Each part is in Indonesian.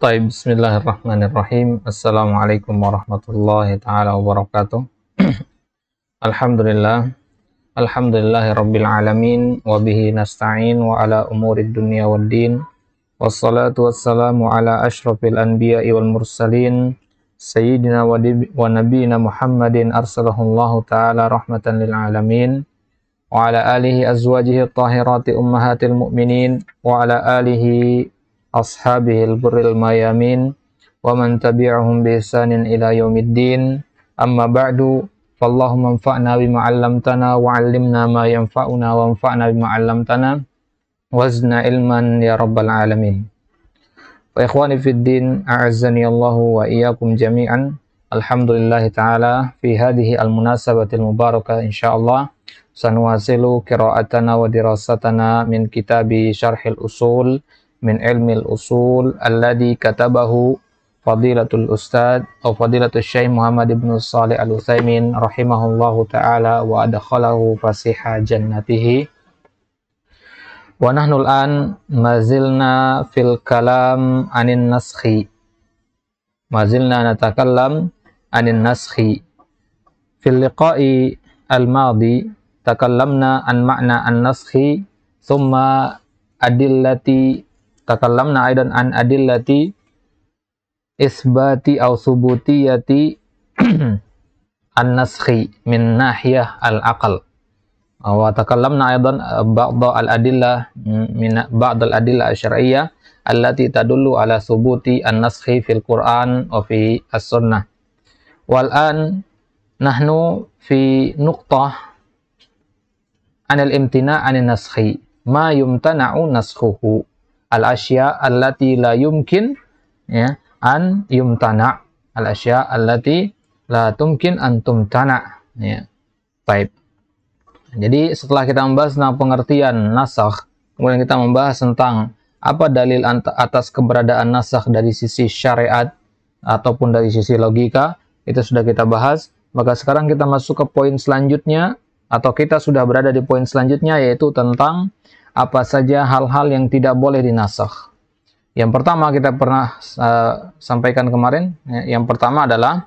Taib, bismillahirrahmanirrahim. Assalamualaikum warahmatullahi ta'ala wabarakatuh. Alhamdulillah. Alhamdulillahi rabbil alamin. Wabihi nasta'in wa ala umurid dunya wad din. Wassalatu wassalamu ala ashrafil anbiya'i wal mursalin. Sayyidina wa nabiyina Muhammadin arsalahullahu ta'ala rahmatan lil alamin. Wa ala alihi azwajihi tahirati ummahatil mu'minin. Wa ala alihi ashabihil burril mayamin wa man tabi'ahum bi ihsanin ila yaumiddin. Amma ba'du, fallahumma anfa'na bima 'allamtana wa 'allimna ma yanfa'una wa anfa'na bima 'allamtana wazidna ilman ya rabbal alamin. Wa ikhwani fid din, a'azzani Allahu wa iyyakum jami'an. Alhamdulillah ta'ala fi hadhihi al-munasabatil mubarakah insyaallah sanuwasilu qira'atana wa dirasatana min kitabi Syarhil Usul min ilmil usul alladhi katabahu fadilatul ustad atau fadilatul syekh Muhammad ibn Shalih al-Utsaimin rahimahullahu ta'ala wa adkhalahu fasiha jannatihi. Wa nahnu al-an mazilna fil kalam anin naskhi, mazilna natakallam anin naskhi. Fil liqa'i al-madi takallamna an ma'na an-naskhi thumma adillati, takallamna aidan an adillati isbati aw subutiyati an-naskhi min nahiyah al-aql. Wa takallamna aidan ba'd al-adillah min ba'd al-adillah asy-syar'iyyah allati tadullu ala subuti an-naskhi fil Qur'an wa fi as-sunnah. Wal an nahnu fi nuqtah anil imtina' anin naskhi, ma yumtana'u naskhuhu, al-asya allati la yumkin ya an yumtana, al-asya allati la tumkin an tumtana ya. Baik. Jadi setelah kita membahas tentang pengertian nasakh, kemudian kita membahas tentang apa dalil atas keberadaan nasakh dari sisi syariat ataupun dari sisi logika, itu sudah kita bahas. Maka sekarang kita masuk ke poin selanjutnya, atau kita sudah berada di poin selanjutnya, yaitu tentang apa saja hal-hal yang tidak boleh dinasakh. Yang pertama kita pernah sampaikan kemarin, ya, yang pertama adalah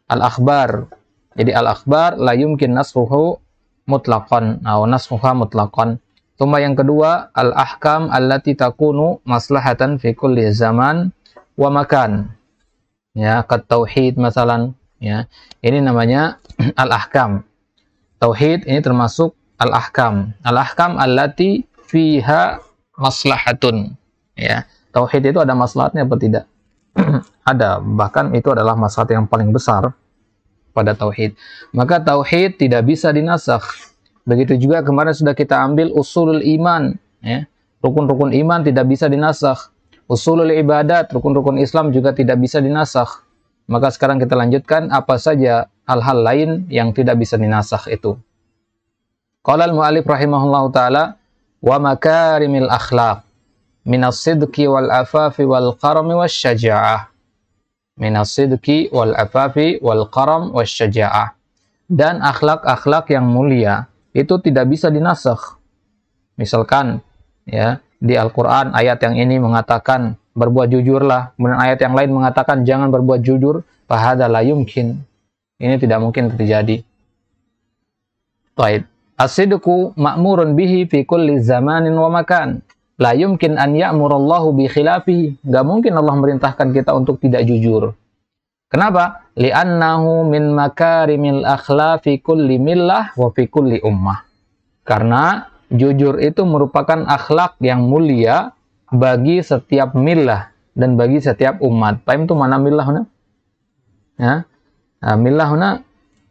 al-akhbar. Jadi al-akhbar la yumkin naskhuhu mutlaqan atau naskhuha mutlaqan. Tsumma yang kedua al-ahkam allati takunu maslahatan fi kulli zaman wa makan. Ya, kat tauhid masalan, ya. Ini namanya al-ahkam. Tauhid ini termasuk al-ahkam. Al-ahkam allati fiha maslahatun, ya. Tauhid itu ada maslahatnya apa tidak? Ada, bahkan itu adalah maslahat yang paling besar pada tauhid. Maka tauhid tidak bisa dinasakh. Begitu juga kemarin sudah kita ambil usulul iman, ya. Rukun-rukun iman tidak bisa dinasakh. Usulul ibadat, rukun-rukun Islam juga tidak bisa dinasakh. Maka sekarang kita lanjutkan apa saja hal-hal lain yang tidak bisa dinasakh itu. Qala al-mu'allif rahimahullahu ta'ala wa makarimil akhlaq minas sidqi wal afafi wal karami wasyaja'ah, minas sidqi wal afafi wal karam wasyaja'ah. Dan akhlak-akhlak yang mulia itu tidak bisa dinasakh. Misalkan ya di Al-Qur'an ayat yang ini mengatakan berbuat jujurlah, kemudian ayat yang lain mengatakan jangan berbuat jujur, fahadza la yumkin. Ini tidak mungkin terjadi. Baik. As-sidqu ma'murun bihi fi kulli zamanin wa makan. La yumkin an ya'murallahu bi khilafihi. Enggak mungkin Allah merintahkan kita untuk tidak jujur. Kenapa? Li'annahu min makarimil akhlaqi kulli millah wa fi kulli ummah. Karena jujur itu merupakan akhlak yang mulia bagi setiap millah dan bagi setiap umat. Paham itu mana millah huna? Ya. Millah huna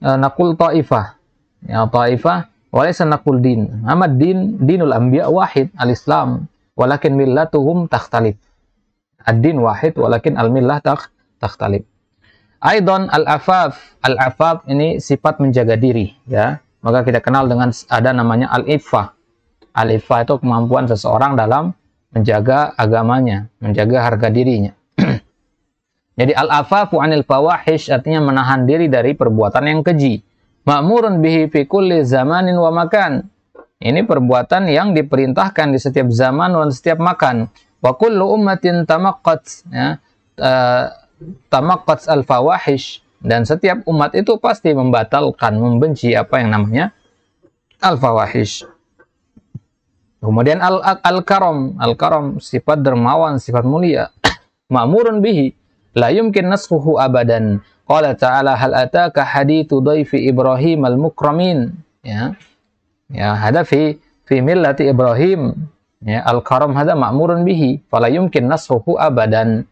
naqul ta'ifah. Ya, ta'ifah walaysa naqul din. Amad din dinul anbiya wahid, al-Islam, walakin millatuhum takhtalif. Ad-din wahid walakin al-millah takhtalif. Aidan al-afaf. Al-afaf ini sifat menjaga diri, ya. Maka kita kenal dengan ada namanya al-iffah. Al-iffah itu kemampuan seseorang dalam menjaga agamanya, menjaga harga dirinya. Jadi al-afafu anil fawahish artinya menahan diri dari perbuatan yang keji. Ma'murun bihi fi kulli zamanin wa makan. Ini perbuatan yang diperintahkan di setiap zaman dan setiap makan. Wa kullu ummatin tamaqqat, ya. tamaqqats al-fawahish, dan setiap umat itu pasti membatalkan, membenci apa yang namanya al-fawahish. Kemudian al-karam, al-karam sifat dermawan, sifat mulia. Ma'murun bihi, la yumkin nasxuhu abadan. Qala ta'ala hal ataka hadithu dhaifi Ibrahim al-mukramin. Ya. Ya, hada fi millati Ibrahim. Ya, al-karam hada ma'murun bihi, fala yumkin nasxuhu abadan.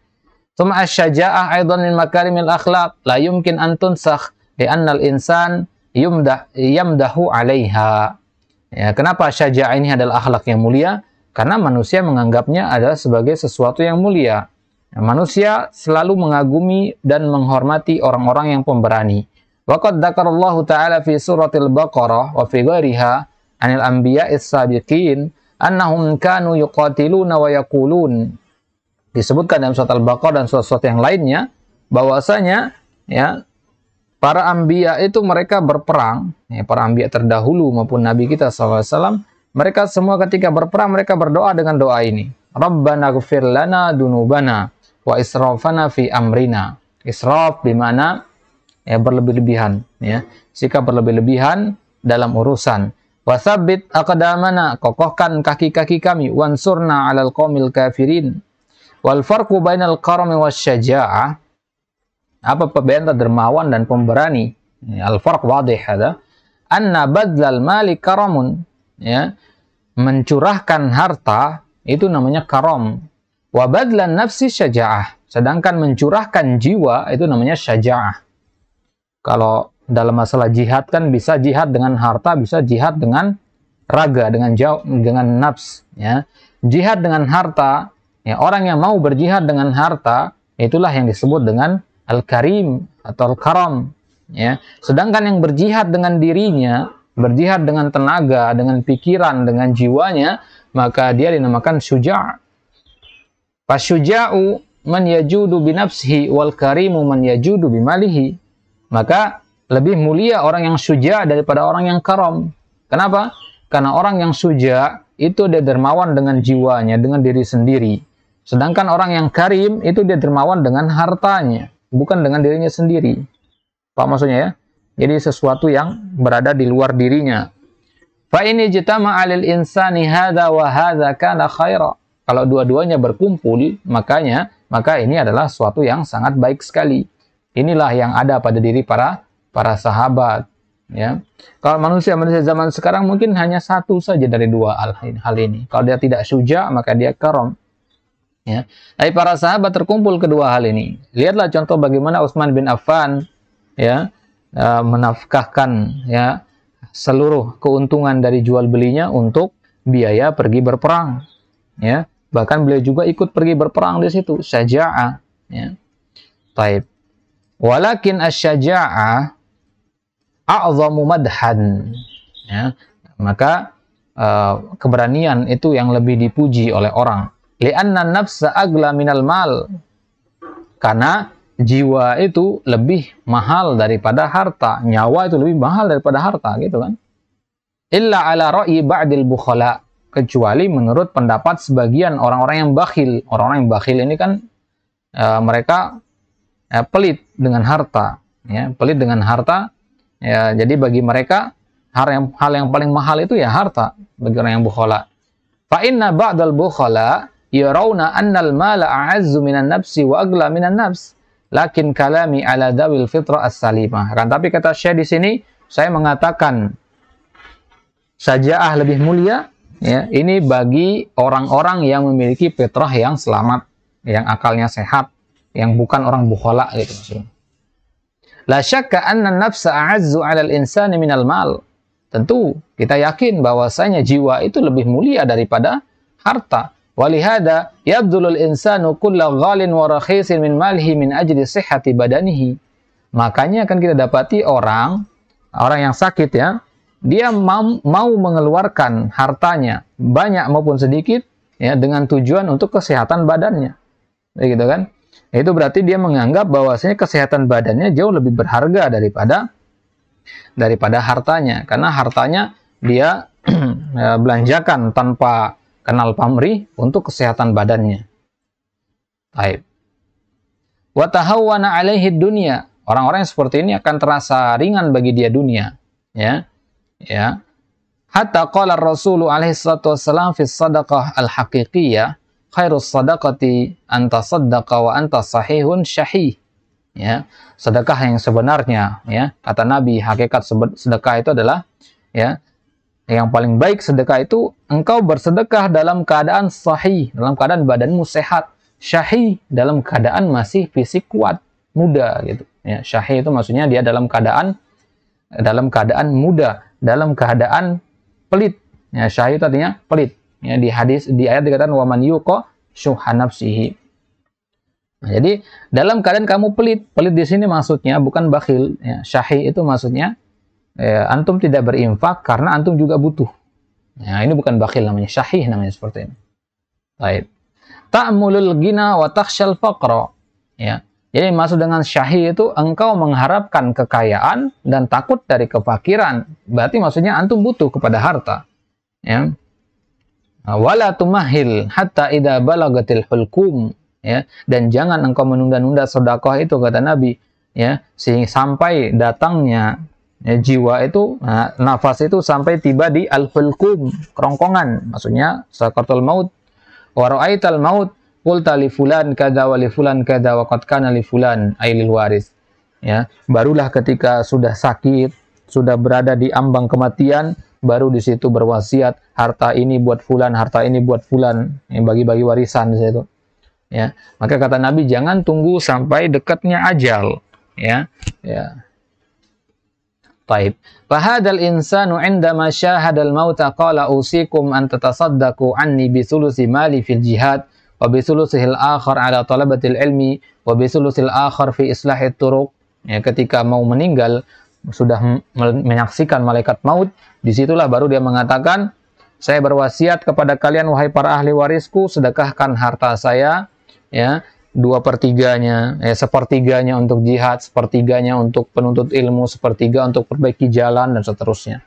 Tsumma asy-syaja'ah aidan min makarimil akhlaq, la yumkin an tunsakh li'anna al-insan yamdahu 'alaiha. Ya, kenapa syaja'ah ini adalah akhlak yang mulia? Karena manusia menganggapnya adalah sebagai sesuatu yang mulia. Ya, manusia selalu mengagumi dan menghormati orang-orang yang pemberani. Wa qad dzakarallahu ta'ala fi suratil Baqarah wa fi ghairiha 'anil anbiya'is sabiqin annahum kanu yuqatiluna wa yaqulun. Disebutkan dalam surat Al-Baqarah dan surat-surat yang lainnya bahwasanya ya para anbiya itu mereka berperang, ya, para anbiya terdahulu maupun nabi kita SAW, mereka semua ketika berperang mereka berdoa dengan doa ini. Rabbana ighfir lana dunubana wa israfana fi amrina. Israf di mana ya berlebih-lebihan, ya, sikap berlebih-lebihan dalam urusan. Wasabbit aqdamana, kokohkan kaki-kaki kami, wansurna 'alal qaumil kafirin. Wal farqu bainal karami wasyaja'ah, apa perbedaan dermawan dan pemberani? Al farq wadih ada. Anna badzal mali karamun, ya, mencurahkan harta itu namanya karam. Wa badlan nafsi syaja'ah, sedangkan mencurahkan jiwa itu namanya syaja'ah. Kalau dalam masalah jihad kan bisa jihad dengan harta, bisa jihad dengan raga, dengan nafs, ya. Jihad dengan harta, ya, orang yang mau berjihad dengan harta itulah yang disebut dengan al-karim atau al-karam, ya. Sedangkan yang berjihad dengan dirinya, berjihad dengan tenaga, dengan pikiran, dengan jiwanya, maka dia dinamakan syuja'. Fasyuja'u man yajudu binafsihi wal karimu man yajudu bimalihi. Maka lebih mulia orang yang syuja' daripada orang yang karam. Kenapa? Karena orang yang syuja' itu dia dermawan dengan jiwanya, dengan diri sendiri. Sedangkan orang yang karim itu dia dermawan dengan hartanya, bukan dengan dirinya sendiri. Pak maksudnya ya? Jadi sesuatu yang berada di luar dirinya. Fa ini jitama 'alil insani hadza wa hadza kana khaira. Kalau dua-duanya berkumpul, maka ini adalah suatu yang sangat baik sekali. Inilah yang ada pada diri para sahabat, ya. Kalau manusia zaman sekarang mungkin hanya satu saja dari dua hal ini. Kalau dia tidak syuja, maka dia karam. Ya. Tapi para sahabat terkumpul kedua hal ini. Lihatlah contoh bagaimana Utsman bin Affan, ya, menafkahkan, ya, seluruh keuntungan dari jual belinya untuk biaya pergi berperang, ya. Bahkan beliau juga ikut pergi berperang di situ, syaja'ah, ya. Taib. Walakin asy-syaja'ah a'zamu madhan, ya. Maka keberanian itu yang lebih dipuji oleh orang. Li'anna nafsa agla minal mal, karena jiwa itu lebih mahal daripada harta, nyawa itu lebih mahal daripada harta, gitu kan. Illa ala ra'yi ba'dil bukhala, kecuali menurut pendapat sebagian orang-orang yang bakhil. Orang-orang yang bakhil ini kan mereka pelit dengan harta, ya, pelit dengan harta, ya. Jadi bagi mereka hal yang paling mahal itu ya harta bagi orang yang bukhala. Fa inna ba'dal bukhala yarawna annal mala a'azzu minan nafsi wa agla minan nafs, lakin kalami ala dawil fitrah as-salimah. Kan tapi kata Syekh di sini saya mengatakan syaja'ah lebih mulia, ya, ini bagi orang-orang yang memiliki fitrah yang selamat, yang akalnya sehat, yang bukan orang bukhala, gitu maksudnya. La syakka anna nafsa a'azzu 'alal insani minal mal. Tentu kita yakin bahwasanya jiwa itu lebih mulia daripada harta. Walihada yabdulul insanu kulla ghalin wa rakhisin min malihi min ajli sihhati badanihi. Makanya akan kita dapati orang yang sakit, ya, dia mau mengeluarkan hartanya banyak maupun sedikit, ya, dengan tujuan untuk kesehatan badannya, begitu kan? Itu berarti dia menganggap bahwasanya kesehatan badannya jauh lebih berharga daripada hartanya, karena hartanya dia belanjakan tanpa kenal pamrih untuk kesehatan badannya. Baik. Wa tahawwana 'alaihi dunya. Orang-orang yang seperti ini akan terasa ringan bagi dia dunia, ya. Ya. Hatta qala Rasul alaihi salatu wassalam fi shadaqah al-haqiqiyah, khairus sadaqati anta saddaqa wa anta sahihun syahih. Ya, sedekah yang sebenarnya, ya, kata Nabi, hakikat sedekah itu adalah, ya, yang paling baik sedekah itu engkau bersedekah dalam keadaan sahih, dalam keadaan badanmu sehat, syahih dalam keadaan masih fisik kuat, muda gitu. Ya, syahih itu maksudnya dia dalam keadaan muda, dalam keadaan pelit. Ya, syahih itu artinya pelit. Ya, di ayat dikatakan wa man yuqa syuhha nafsihi. Nah, jadi dalam keadaan kamu pelit di sini maksudnya bukan bakhil. Ya, syahih itu maksudnya antum tidak berinfak karena antum juga butuh. Nah, ini bukan bakhil namanya, syahih namanya seperti ini. Baik. Ta'mulul ghina wa takhshal faqra. Ya. Jadi maksud dengan syahih itu engkau mengharapkan kekayaan dan takut dari kefakiran. Berarti maksudnya antum butuh kepada harta. Ya. Wala tumahil hatta idza balagatil hulqum. Ya, dan jangan engkau menunda-nunda sedekah itu, kata Nabi, ya, sehingga sampai datangnya, ya, jiwa itu, nafas itu sampai tiba di al-hulqum, kerongkongan, maksudnya sakaratul maut. Wa ra'aital maut qulta li fulan kadza wa li fulan kadza wa qad kana li fulan ay lil waris. Ya, barulah ketika sudah sakit, sudah berada di ambang kematian, baru di situ berwasiat, harta ini buat fulan, harta ini buat fulan, yang bagi-bagi warisan di situ. Ya, maka kata Nabi jangan tunggu sampai dekatnya ajal, ya. Ya. Baik. Fahadal insanu 'indama syahadal mauta qala usikum an tatasaddaqu anni bi sulusi mali fil jihad wa bi sulusihil akhar ala talabatil ilmi wa bi sulusil akhar fi islahit turuq. Ya, ketika mau meninggal sudah menyaksikan malaikat maut, disitulah baru dia mengatakan, saya berwasiat kepada kalian wahai para ahli warisku, sedekahkan harta saya, ya, 2/3-nya, sepertiganya untuk jihad, sepertiganya untuk penuntut ilmu, sepertiga untuk perbaiki jalan, dan seterusnya.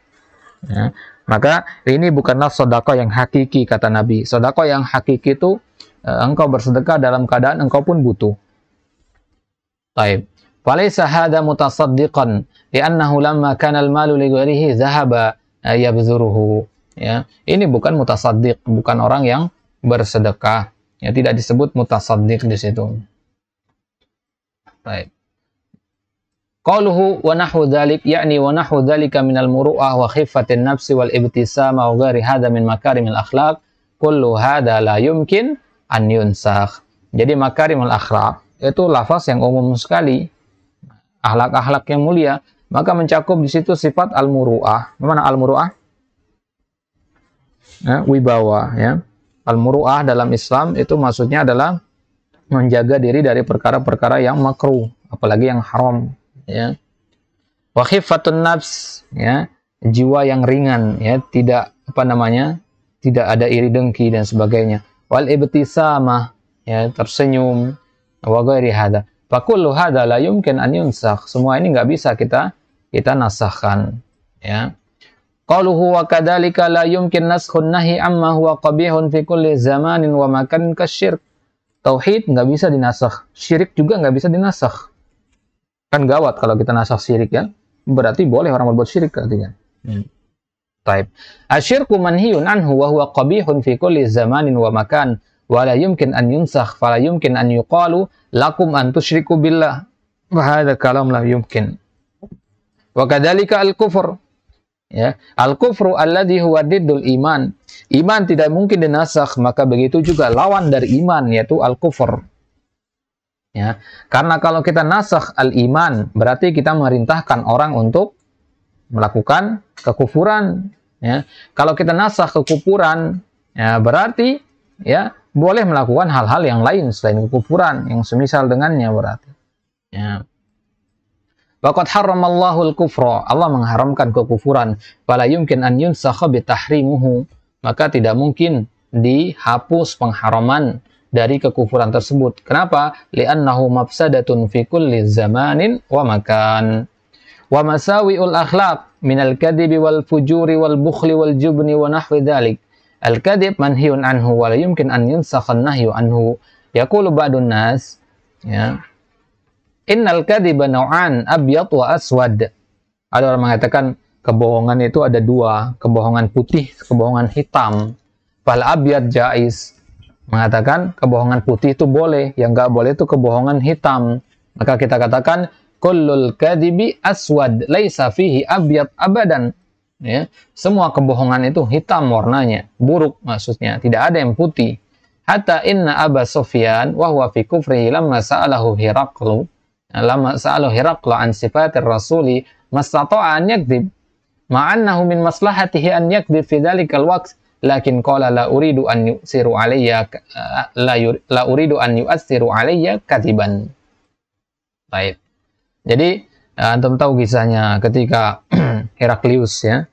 Ya. Maka ini bukanlah sedekah yang hakiki, kata Nabi. Sedekah yang hakiki itu engkau bersedekah dalam keadaan engkau pun butuh. Taib. Falaysa hadha mutasaddiqan li'annahu lamma kana al-malu li ghairihi dhahaba yabzuruhu. Ya, ini bukan mutasaddiq, bukan orang yang bersedekah. Ya, tidak disebut mutasaddiq di situ. Baik. Qaluhu wa nahwu dzalik, yakni wa nahwu dzalika minal muru'ah wa khiffatin nafsi wal ibtisama wa ghairi hadza min makarimil akhlaq, kullu hadza la yumkin an yunsakh. Jadi makarimul akhlaq itu lafaz yang umum sekali. Akhlak-akhlak yang mulia, maka mencakup di situ sifat al-muru'ah. Mana al-muru'ah? Ya, wibawa, ya. Al-muru'ah dalam Islam itu maksudnya adalah menjaga diri dari perkara-perkara yang makruh, apalagi yang haram, ya. Wa khiffatun nafs, ya, jiwa yang ringan, ya, tidak tidak ada iri dengki dan sebagainya. Wal ibtisamah, ya, tersenyum, wa ghairi hadza. Fa kullu hadza la yumkin an yunsakh. Semua ini nggak bisa kita nasahkan, ya. Qaluhu wa kadzalika la yumkin naskhun nahi amma huwa qabihun fi kulli zamanin wa makanin kasyirk. Tauhid nggak bisa dinasakh, syirik juga nggak bisa dinasakh. Kan gawat kalau kita nasakh syirik, ya. Berarti boleh orang berbuat syirik artinya. Taib. Asyirku manhiyun anhu wa huwa qabihun fi kulli zamanin wa makan wa la yumkin an yunsakh fa la yumkin an yuqalu lakum an tusyriku billah. Wa hadha kalam la yumkin. Wa kadzalika al-kufr. Ya, al-kufru alladhi huwa diddul iman. Iman tidak mungkin dinasakh, maka begitu juga lawan dari iman, yaitu al-kufur. Ya, karena kalau kita nasakh al-iman, berarti kita merintahkan orang untuk melakukan kekufuran. Ya, kalau kita nasakh kekufuran, ya, berarti, ya, boleh melakukan hal-hal yang lain selain kekufuran, yang semisal dengannya berarti. Ya. Waqad harramallahu al-kufra, Allah mengharamkan kekufuran, fala yumkin an yunsakha bi tahrimuhu, maka tidak mungkin dihapus pengharaman dari kekufuran tersebut. Kenapa? Li'annahu mafsadatun fi kulli zamanin wa makan. Wa masawi'ul akhlaq minal kadhibi wal fujuri wal bukhli wal jubni wa nahwi dzalik. Al-kadhib manhiyun anhu wa la yumkin an yunsakha an-nahyu anhu. Yaqulu ba'dun nas, ya, Innal kadhiba naw'an abyad wa aswad. Ada orang mengatakan kebohongan itu ada dua, kebohongan putih, kebohongan hitam. Fal abyad jaiz, mengatakan kebohongan putih itu boleh, yang enggak boleh itu kebohongan hitam. Maka kita katakan kullul kadhibi aswad laisa fihi abyad abadan. Ya, semua kebohongan itu hitam warnanya, buruk maksudnya, tidak ada yang putih. Hatta inna Aba Sufyan wa huwa fi kufrihi lamma sa'alahu Hiraqlu an sifatir rasuli mastata'a an yakdzib ma'annahu min maslahatihi an yakdzib fi dzalikal waqt lakin qala la uridu an yusiru alayya la uridu an yu'assiru alayya kadziban. Baik. Jadi antum tahu kisahnya ketika Heraklius ya,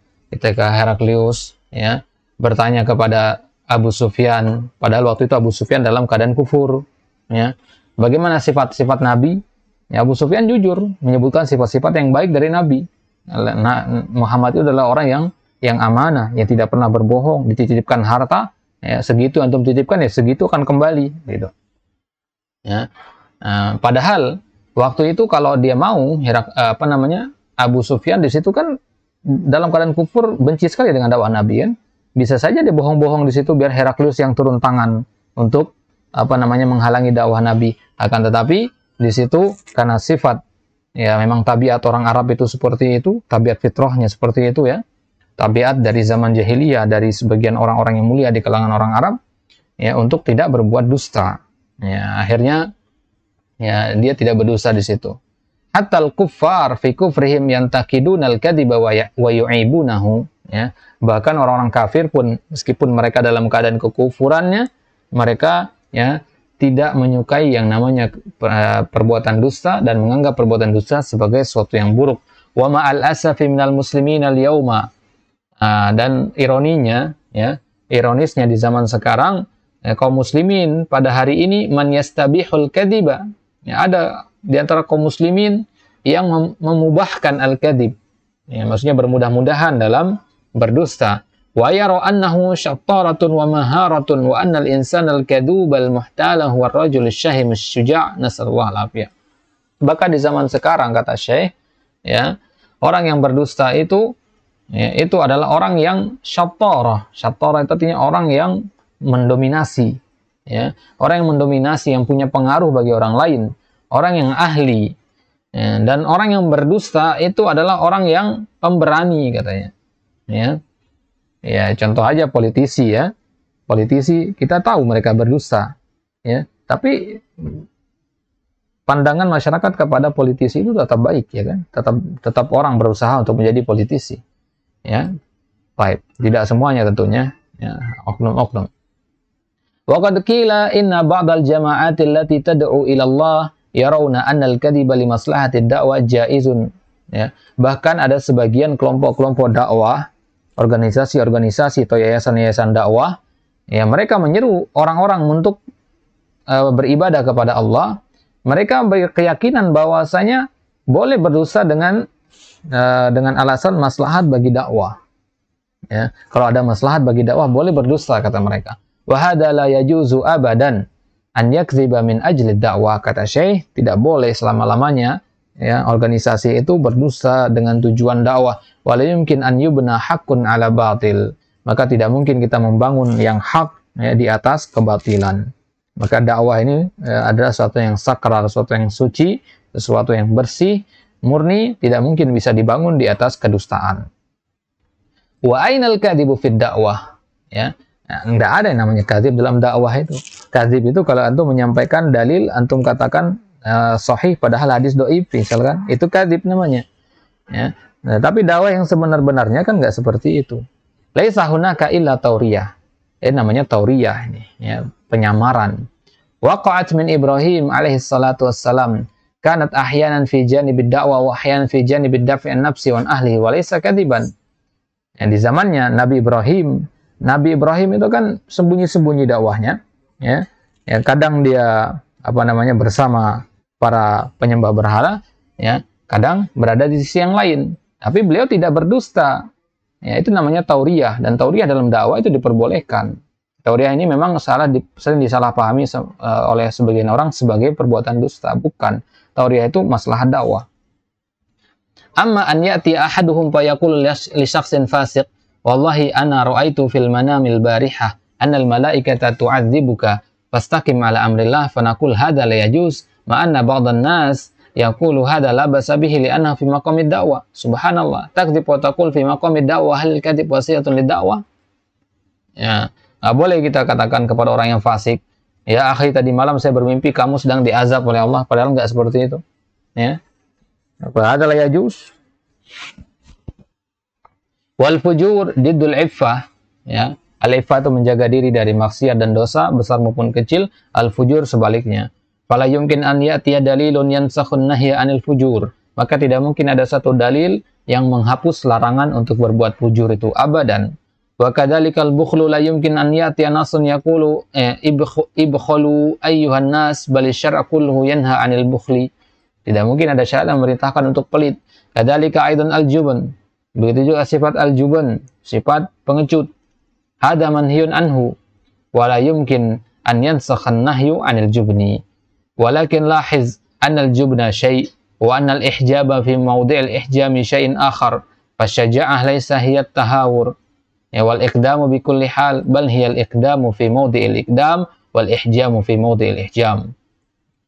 bertanya kepada Abu Sufyan, padahal waktu itu Abu Sufyan dalam keadaan kufur ya. Bagaimana sifat-sifat Nabi? Ya, Abu Sufyan jujur menyebutkan sifat-sifat yang baik dari Nabi. Muhammad itu adalah orang yang amanah, yang tidak pernah berbohong, dititipkan harta, ya, segitu antum titipkan ya segitu akan kembali gitu. Ya. Padahal waktu itu kalau dia mau Abu Sufyan di situ kan dalam keadaan kufur, benci sekali dengan dakwah Nabi kan. Bisa saja dia bohong-bohong di situ biar Heraklius yang turun tangan untuk menghalangi dakwah Nabi. Akan tetapi di situ karena sifat ya memang tabiat orang Arab itu seperti itu, tabiat fitrahnya seperti itu ya. Tabiat dari zaman jahiliyah dari sebagian orang-orang yang mulia di kalangan orang Arab ya untuk tidak berbuat dusta. Ya, akhirnya ya dia tidak berdosa di situ. Hatta al-kuffar fi kufrihim yantakiduna al-kadhiba wa yu'ibunahu ya. Bahkan orang-orang kafir pun meskipun mereka dalam keadaan kekufurannya, mereka ya tidak menyukai yang namanya perbuatan dusta dan menganggap perbuatan dusta sebagai sesuatu yang buruk. Wa ma'al asafi minal muslimin al-yauma. Dan ironinya ya, ironisnya di zaman sekarang ya, kaum muslimin pada hari ini man yastabihul kadhiba. Ya, ada di antara kaum muslimin yang memubahkan al-kadhib. Ya, maksudnya bermudah-mudahan dalam berdusta. Wa yara annahu syattaratun wa maharatun wa annal insana al-kadhub al-muhtala huwa ar-rajul asy-syahim asy-syuja', nasallallahu al-afiyah. Bahkan di zaman sekarang kata Syekh, ya, orang yang berdusta itu ya, itu adalah orang yang syattarah. Syattarah itu artinya orang yang mendominasi, ya. Orang yang mendominasi, yang punya pengaruh bagi orang lain, orang yang ahli. Ya, dan orang yang berdusta itu adalah orang yang pemberani katanya. Ya. Ya, contoh aja politisi ya. Politisi kita tahu mereka berdusta, ya. Tapi pandangan masyarakat kepada politisi itu tetap baik ya kan. Tetap orang berusaha untuk menjadi politisi. Ya. Baik, tidak semuanya tentunya, ya, oknum-oknum. Wa qad qila inna ba'dal jama'ati allati tad'u ila Allah yarawna anna al-kadhiba li maslahati ad-da'wa jaizun. Ya. Bahkan ada sebagian kelompok-kelompok dakwah, organisasi-organisasi atau yayasan-yayasan dakwah, ya mereka menyeru orang-orang untuk beribadah kepada Allah. Mereka berkeyakinan bahwasanya boleh berdosa dengan alasan maslahat bagi dakwah. Ya, kalau ada maslahat bagi dakwah boleh berdosa kata mereka. Wa hadza la yajuzu abadan an yakdziba min ajli dakwah, kata Syekh, tidak boleh selama-lamanya ya organisasi itu berdusta dengan tujuan dakwah. Wala yumkin an yubna haqqun ala batil, maka tidak mungkin kita membangun yang hak ya, di atas kebatilan. Maka dakwah ini adalah sesuatu yang sakral, sesuatu yang suci, sesuatu yang bersih, murni, tidak mungkin bisa dibangun di atas kedustaan. Wa ainal kadzibu fid dakwah, ya. Nah, enggak ada yang namanya kadzib dalam dakwah itu. Kadzib itu kalau antum menyampaikan dalil, antum katakan sahih padahal hadis dhaif misalkan, itu kadzib namanya. Ya. Nah, tapi dakwah yang sebenar-benarnya kan enggak seperti itu. Laisa hunaka illa tauriyah. Namanya tauriyah ini, ya, penyamaran. Waqa'at min Ibrahim alaihi salatu wassalam kanat ahyanan fi janibid da'wah wa ahyanan fi janibid daf'in nafsi wa ahlihi wa laysa kadiban. Yang di zamannya Nabi Ibrahim itu kan sembunyi-sembunyi dakwahnya, ya. Ya, kadang dia bersama para penyembah berhala, ya, kadang berada di sisi yang lain. Tapi beliau tidak berdusta. Ya, itu namanya tauriyah, dan tauriyah dalam dakwah itu diperbolehkan. Tauriyah ini memang sering disalahpahami oleh sebagian orang sebagai perbuatan dusta. Bukan. tauriah itu maslahat dakwah. Amma an ya'ti ahaduhum fa yaqulu li syakhsin fasiq, wallahi ana ra'aitu fil manamil barihah anna al malaikata tu'adzibuka fastaqim ala amrillah, fanaqul hadza la yajuz ma anna ba'dhan nas yaqulu hadza la basa bihi li anna fi maqamid dakwah. Subhanallah, takdzib wa taqul fi maqamid dakwah, hal kadhib wasiyatun lid dakwah. Ya, nggak boleh kita katakan kepada orang yang fasik, ya akhi, tadi malam saya bermimpi kamu sedang diazab oleh Allah, padahal nggak seperti itu. Ya, apa adalah yajuz. Wal fujur diddul iffah, ya. Al iffah itu menjaga diri dari maksiat dan dosa besar maupun kecil. Al fujur sebaliknya. Fala yumkin an ya'tiya dalilun yansakhun nahya anil fujur. Maka tidak mungkin ada satu dalil yang menghapus larangan untuk berbuat fujur itu abadan. Wa kadzalikal bukhlu la yumkin an ya'tiya nasun yaqulu ibkhulu ayyuhan nas bal syar'u kulluhu yanha anil bukhli. Tidak mungkin ada syariat yang memerintahkan untuk pelit. Kadzalika aidan al-jubn. Begitu juga sifat al-jubn, sifat pengecut. Hada manhiyun anhu wa la yumkin an yansakha an-nahyu 'anil jubni. Walakin lahiz anna al-jubna syai' wa anna al-ihjaba fi mawdi' al-ihjami syai'in akhar. Fasyaja'ah laysa hiya at-tahawur. Ya wal iqdamu bi kulli hal bal hiya al-iqdamu fi mawdi' al-iqdam wal ihjamu fi mawdi' al-ihjam.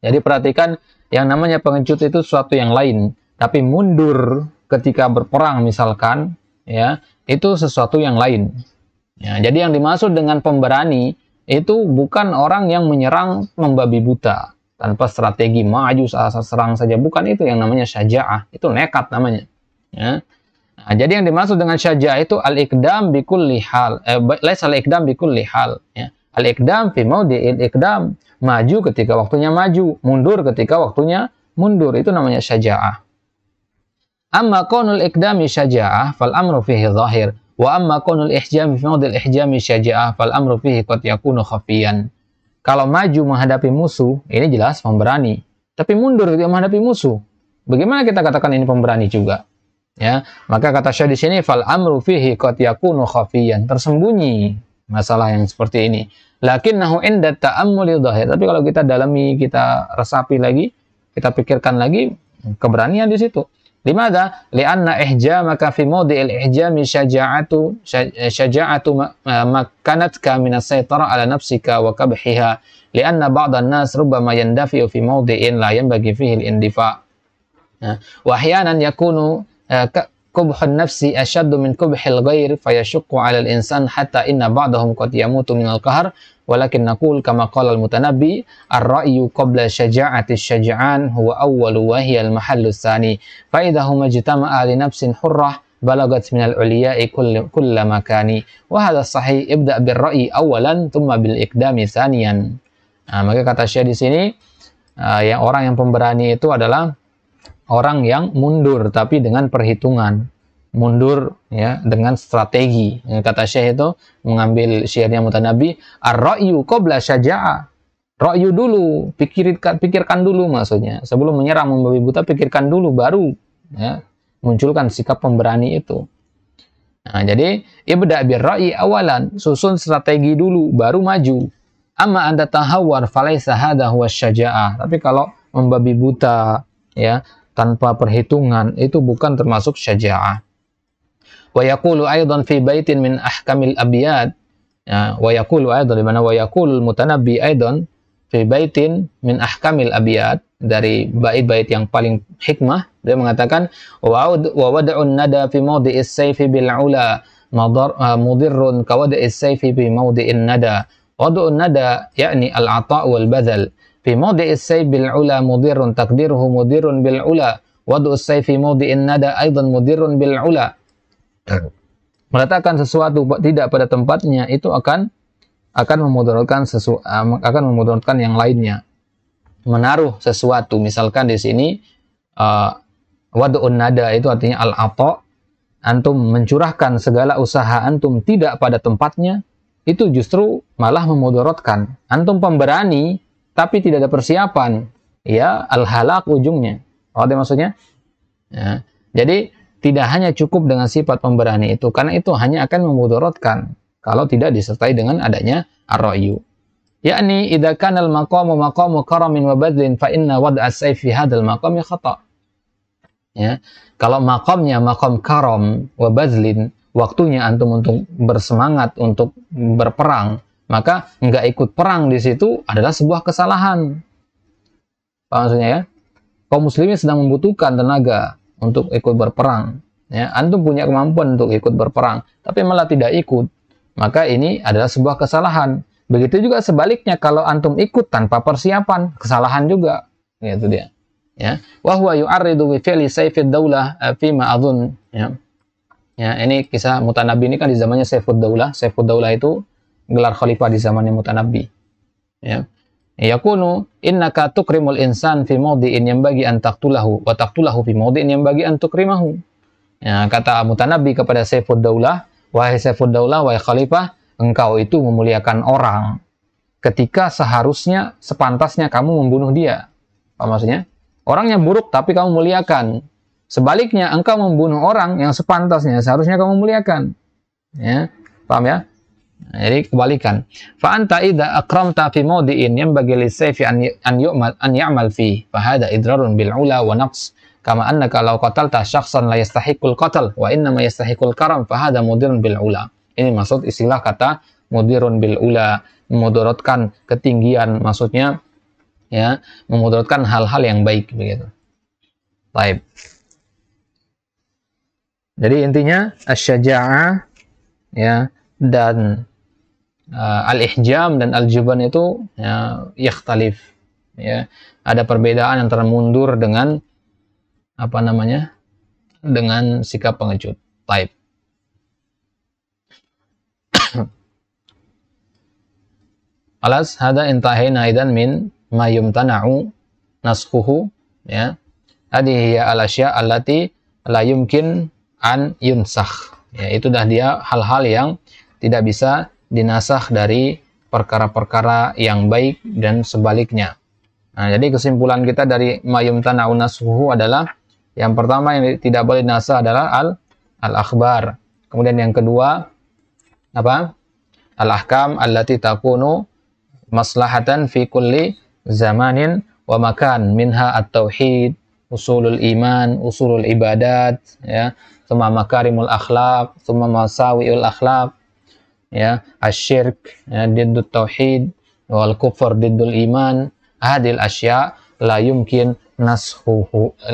Jadi perhatikan, yang namanya pengecut itu sesuatu yang lain, tapi mundur ketika berperang misalkan, ya, itu sesuatu yang lain. Ya, jadi yang dimaksud dengan pemberani itu bukan orang yang menyerang membabi buta tanpa strategi, maju asal serang saja, bukan itu yang namanya syaja'ah, itu nekat namanya. Ya. Nah, jadi yang dimaksud dengan syaja'ah itu al-iqdam bi kulli hal, laisa al-iqdam bi kulli hal, ya. Al-iqdam fi mawdi'il iqdam, maju ketika waktunya maju, mundur ketika waktunya mundur, itu namanya syaja'ah. Amma qaunul iqdami syaja'ah fal amru fihi zahir, wa amma qaunul ihjami fi mawdi'il ihjami syaja'ah fal amru fihi qad yakunu khafiyan. Kalau maju menghadapi musuh, ini jelas pemberani. Tapi mundur ketika menghadapi musuh, bagaimana kita katakan ini pemberani juga? Ya, maka kata Syekh di sini fal amru fihi qad yakunu khafiyan, tersembunyi masalah yang seperti ini. Lakinnahu inda ta'ammuli dhahir. Tapi kalau kita dalami, kita resapi lagi, kita pikirkan lagi, keberanian di situ. Limadha? Li'anna ihjamaka fi mawdi'il ihjami syaja'atu makkanatka min as-saytara ala nafsika wa kabhiha. Li'anna ba'dhan nas rubbama yandafi'u fi mawdi'in la yanbaghi fihi al-indifa'. Wa ahyanan yakunu kubhun nafsi ashaddu min kubhil ghair fayashukku 'ala al-insan hatta inna ba'dahum qad yamutu min al-qahr, walakin naqul kama qala al-mutanabbi ar-ra'yu qabla syaja'ati asy-syaja'an huwa awwalu wa hiya al-mahallu tsani fa idza huma ijtama'a li nafsin hurrah balagat min al-'uliya'i kull makani wa hadha sahih ibda' bir-ra'yi awalan thumma bil iqdami tsaniyan. Nah, maka kata Syekh di sini, yang orang yang pemberani itu adalah orang yang mundur tapi dengan perhitungan, mundur ya dengan strategi. Kata Syekh itu mengambil syairnya Mutanabbi, ar-ra'yu qabla syaja'ah. Ra'yu dulu, pikirkan dulu maksudnya. Sebelum menyerang membabi buta, pikirkan dulu baru ya, munculkan sikap pemberani itu. Nah, jadi ibda' bir ra'yi awalan, susun strategi dulu baru maju. Amma anda tahawwar falaisa hadha huwa syaja'ah. Tapi kalau membabi buta ya tanpa perhitungan, itu bukan termasuk syaja'ah. Wa yaqulu aidan fi baitin min ahkamil abyad, ya, wa yaqulu aidan, di mana wa yaqul Mutanabbi aidan fi baitin min ahkamil abyad, dari bait-bait yang paling hikmah, dia mengatakan wa wad'un nada fi mawdi'is sayfi bil ula mudirrun ka wad'is sayfi fi mawdi'in nada. Wad'un nada yakni al-'ata' wal badal. Fi mawdi'is sayf bil ula mudirrun taqdiruhu mudirrun bil ula. Wad'us sayf fi mawdi'in nada aidan mudirrun bil ula. Meletakkan sesuatu tidak pada tempatnya itu akan memudaratkan yang lainnya. Menaruh sesuatu, misalkan di sini wad'un nada itu artinya al-'ata', antum mencurahkan segala usaha antum tidak pada tempatnya, itu justru malah memudaratkan. Antum pemberani tapi tidak ada persiapan, ya al-halak ujungnya. Ada maksudnya? Ya. Jadi tidak hanya cukup dengan sifat pemberani itu, karena itu hanya akan memudaratkan kalau tidak disertai dengan adanya ar-ra'yu. yakni idza kana al-maqamu maqamu karamin wa badlin fa inna wad'a as-sayf fi hadzal maqami khata'. Ya, kalau makamnya makam karam wa badlin, waktunya antum untuk bersemangat untuk berperang, maka enggak ikut perang di situ adalah sebuah kesalahan. Paham maksudnya ya? Kaum muslimin sedang membutuhkan tenaga untuk ikut berperang. Ya, antum punya kemampuan untuk ikut berperang, tapi malah tidak ikut, maka ini adalah sebuah kesalahan. Begitu juga sebaliknya, kalau antum ikut tanpa persiapan, kesalahan juga. Itu dia. Ya, wa huwa yu'arridu bi fi'li sayfid daulah fi ma adhun. Ya. Ya, ini kisah Mutanabbi ini kan di zamannya Saifud Daulah. Saifud Daulah itu gelar khalifah di zamannya Mutanabbi. Ya. Yakunu innaka tukrimul insan fi mawdi'in yanbaghi an taqtulahu wa taqtulahu fi mawdi'in yanbaghi an tukrimahu. Ya, kata Mutanabbi kepada Saifud Daulah, wahai Saifud Daulah, wahai khalifah, engkau itu memuliakan orang ketika seharusnya sepantasnya kamu membunuh dia. Apa maksudnya? Orangnya buruk tapi kamu muliakan. Sebaliknya engkau membunuh orang yang sepantasnya seharusnya kamu muliakan. Ya, paham ya? Jadi kebalikan. Fa anta idza akramta fi mawdi'in yanbaghi lis-sayfi an ya'mal fi fa hadha idrarun bil ula wa naqs kama annaka law qatalta syakhsan la yastahiqul qatl wa inna ma yastahiqul karam fa hadha mudirun bil ula. Ini maksud istilah kata mudirun bil ula, memudaratkan ketinggian, maksudnya ya, memudaratkan hal-hal yang baik begitu. Baik. Jadi intinya asy-syaja'ah ya dan al-ihjam dan al-juban itu ya yakhtalif, ya, ada perbedaan antara mundur dengan apa namanya, dengan sikap pengecut. Baik. Alas hada intahina idan min ma yumtana'u naskhuhu, ya, hadhihi hiya al-asya' allati la yumkin an yunsakh, ya, itu dah dia hal-hal yang tidak bisa dinasakh dari perkara-perkara yang baik dan sebaliknya. Nah, jadi kesimpulan kita dari mayum tana'u nasuhu adalah yang pertama yang tidak boleh dinasakh adalah al-akhbar. Kemudian yang kedua apa? Al-ahkam allati takunu maslahatan fi kulli zamanin wa makan, minha at-tauhid, usulul iman, usulul ibadat, ya, thumma makarimul akhlaq, thumma masawiul akhlaq, ya, asyirk, ya, diddut tauhid, wal kufur diddul iman. Hadil asya la yumkin nashuha.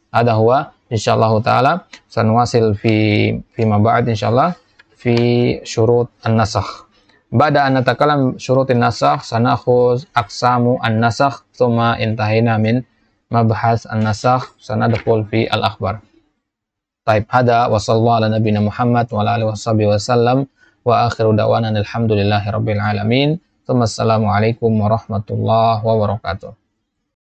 Ada huwa insyaallah taala sanwasil fi ma ba'd insyaallah fi syurut an-nasakh. Ba'da an natakalam syurutin nasakh sanakhuz aqsamu an-nasakh thumma intahina min mabhas an-nasakh sanadkhul fi al-akhbar. Taib hada wa sallallahu ala nabiyina Muhammad wa ala alihi washabihi wasallam wa akhiru da'wana alhamdulillahi rabbil alamin. Assalamualaikum warahmatullahi wabarakatuh.